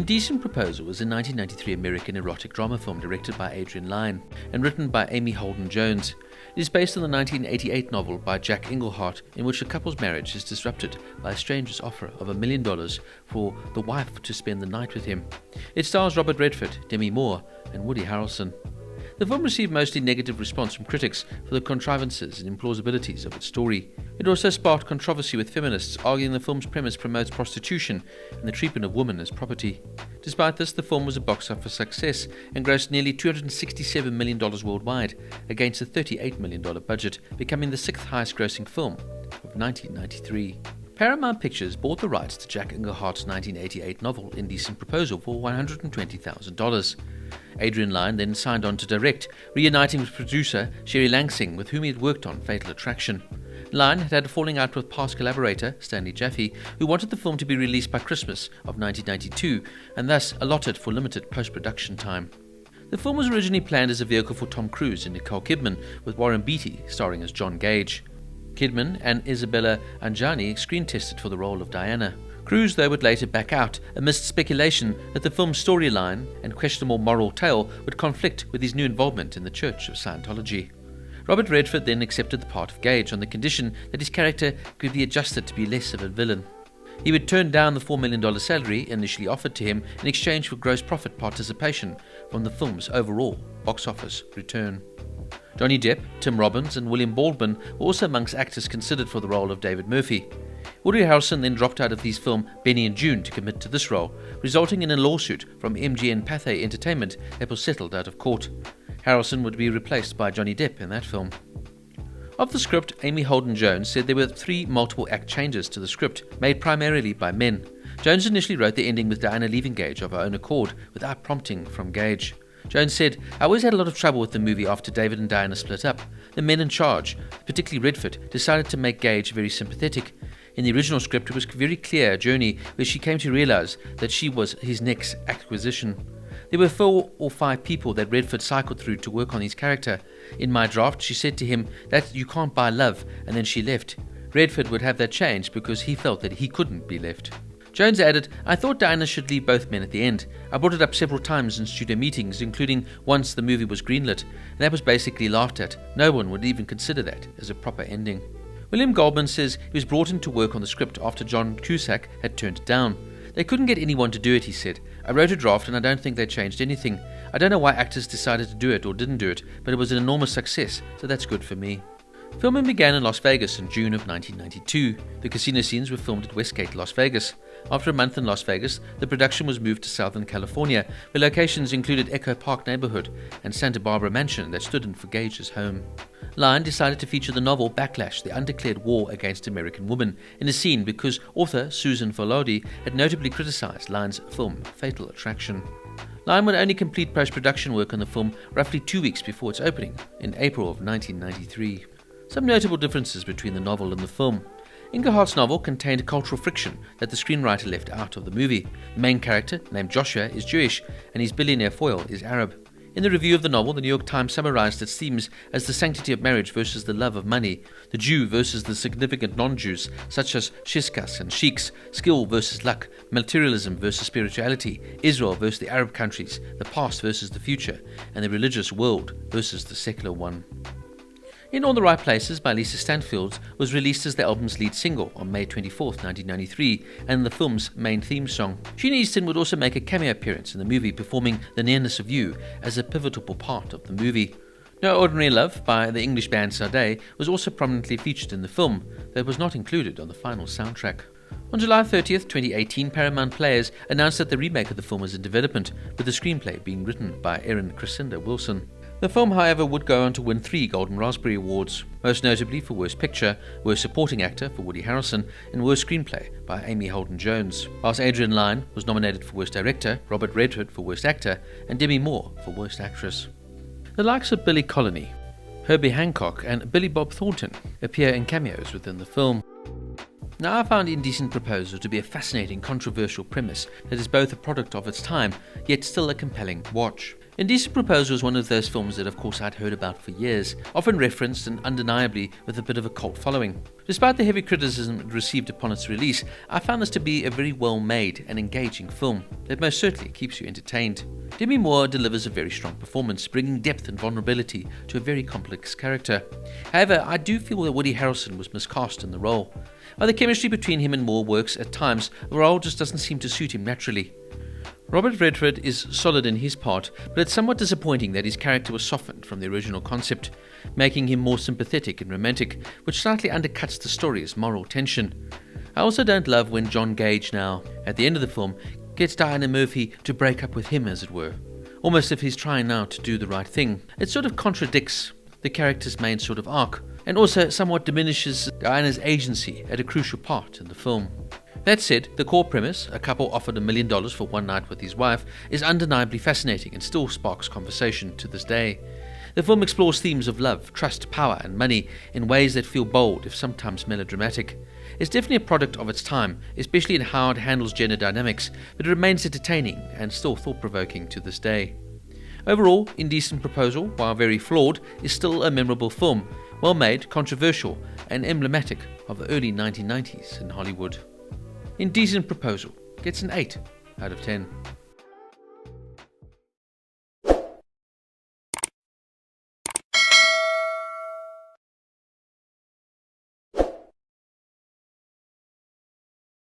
Indecent Proposal was a 1993 American erotic drama film directed by Adrian Lyne and written by Amy Holden Jones. It is based on the 1988 novel by Jack Engelhard, in which a couple's marriage is disrupted by a stranger's offer of $1 million for the wife to spend the night with him. It stars Robert Redford, Demi Moore, and Woody Harrelson. The film received mostly negative response from critics for the contrivances and implausibilities of its story. It also sparked controversy with feminists, arguing the film's premise promotes prostitution and the treatment of women as property. Despite this, the film was a box office success and grossed nearly $267 million worldwide, against a $38 million budget, becoming the sixth highest grossing film of 1993. Paramount Pictures bought the rights to Jack Engelhardt's 1988 novel Indecent Proposal for $120,000. Adrian Lyne then signed on to direct, reuniting with producer Sherry Langsing, with whom he had worked on Fatal Attraction. Lyne had had a falling out with past collaborator Stanley Jaffe, who wanted the film to be released by Christmas of 1992 and thus allotted for limited post-production time. The film was originally planned as a vehicle for Tom Cruise and Nicole Kidman, with Warren Beatty starring as John Gage. Kidman and Isabella Adjani screen-tested for the role of Diana. Cruise, though, would later back out amidst speculation that the film's storyline and questionable moral tale would conflict with his new involvement in the Church of Scientology. Robert Redford then accepted the part of Gage on the condition that his character could be adjusted to be less of a villain. He would turn down the $4 million salary initially offered to him in exchange for gross profit participation from the film's overall box office return. Johnny Depp, Tim Robbins, and William Baldwin were also amongst actors considered for the role of David Murphy. Woody Harrelson then dropped out of his film Benny and June to commit to this role, resulting in a lawsuit from MGM Pathé Entertainment that was settled out of court. Harrelson would be replaced by Johnny Depp in that film. Of the script, Amy Holden Jones said there were 3 multiple act changes to the script, made primarily by men. Jones initially wrote the ending with Diana leaving Gage of her own accord, without prompting from Gage. Jones said, "I always had a lot of trouble with the movie after David and Diana split up. The men in charge, particularly Redford, decided to make Gage very sympathetic. In the original script, it was a very clear journey where she came to realize that she was his next acquisition. There were 4 or 5 people that Redford cycled through to work on his character. In my draft, she said to him that you can't buy love, and then she left. Redford would have that changed because he felt that he couldn't be left." Jones added, "I thought Diana should leave both men at the end. I brought it up several times in studio meetings, including once the movie was greenlit, and that was basically laughed at. No one would even consider that as a proper ending." William Goldman says he was brought in to work on the script after John Cusack had turned it down. "They couldn't get anyone to do it," he said. "I wrote a draft and I don't think they changed anything. I don't know why actors decided to do it or didn't do it, but it was an enormous success, so that's good for me." Filming began in Las Vegas in June of 1992. The casino scenes were filmed at Westgate, Las Vegas. After a month in Las Vegas, the production was moved to Southern California, where locations included Echo Park neighborhood and Santa Barbara mansion that stood in for Gage's home. Lyne decided to feature the novel Backlash, the undeclared war against American women, in a scene because author Susan Volodi had notably criticized Lyne's film Fatal Attraction. Lyne would only complete post-production work on the film roughly 2 weeks before its opening, in April of 1993. Some notable differences between the novel and the film. Engelhardt's novel contained cultural friction that the screenwriter left out of the movie. The main character, named Joshua, is Jewish, and his billionaire foil is Arab. In the review of the novel, the New York Times summarized its themes as the sanctity of marriage versus the love of money, the Jew versus the significant non-Jews, such as shishkas and sheiks, skill versus luck, materialism versus spirituality, Israel versus the Arab countries, the past versus the future, and the religious world versus the secular one. In All the Right Places by Lisa Stanfield was released as the album's lead single on May 24, 1993, and the film's main theme song. Sheena Easton would also make a cameo appearance in the movie, performing The Nearness of You as a pivotal part of the movie. No Ordinary Love by the English band Sade was also prominently featured in the film, though it was not included on the final soundtrack. On July 30, 2018, Paramount Players announced that the remake of the film was in development, with the screenplay being written by Erin Crescendo Wilson. The film, however, would go on to win 3 Golden Raspberry Awards, most notably for Worst Picture, Worst Supporting Actor for Woody Harrelson, and Worst Screenplay by Amy Holden Jones, whilst Adrian Lyne was nominated for Worst Director, Robert Redford for Worst Actor, and Demi Moore for Worst Actress. The likes of Billy Connolly, Herbie Hancock, and Billy Bob Thornton appear in cameos within the film. Now, I found Indecent Proposal to be a fascinating, controversial premise that is both a product of its time, yet still a compelling watch. Indecent Proposal was one of those films that of course I'd heard about for years, often referenced and undeniably with a bit of a cult following. Despite the heavy criticism it received upon its release, I found this to be a very well made and engaging film that most certainly keeps you entertained. Demi Moore delivers a very strong performance, bringing depth and vulnerability to a very complex character. However, I do feel that Woody Harrelson was miscast in the role. While the chemistry between him and Moore works at times, the role just doesn't seem to suit him naturally. Robert Redford is solid in his part, but it's somewhat disappointing that his character was softened from the original concept, making him more sympathetic and romantic, which slightly undercuts the story's moral tension. I also don't love when John Gage now, at the end of the film, gets Diana Murphy to break up with him, as it were, almost if he's trying now to do the right thing. It sort of contradicts the character's main sort of arc, and also somewhat diminishes Diana's agency at a crucial part in the film. That said, the core premise, a couple offered $1 million for one night with his wife, is undeniably fascinating and still sparks conversation to this day. The film explores themes of love, trust, power, and money in ways that feel bold, if sometimes melodramatic. It's definitely a product of its time, especially in how it handles gender dynamics, but it remains entertaining and still thought-provoking to this day. Overall, Indecent Proposal, while very flawed, is still a memorable film, well made, controversial, and emblematic of the early 1990s in Hollywood. Indecent Proposal gets an 8 out of 10.